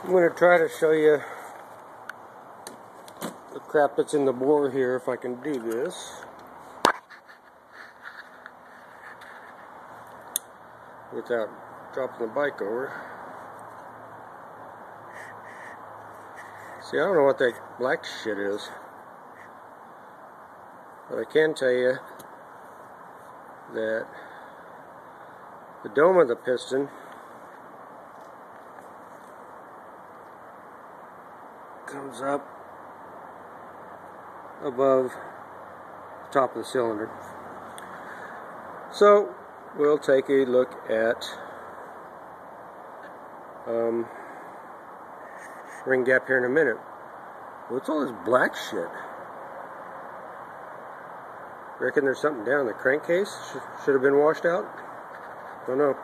I'm going to try to show you the crap that's in the bore here, if I can do this. Without dropping the bike over. See, I don't know what that black shit is. But I can tell you that the dome of the piston comes up above the top of the cylinder. So we'll take a look at ring gap here in a minute. What's all this black shit? Reckon there's something down in the crankcase? Should have been washed out? Don't know.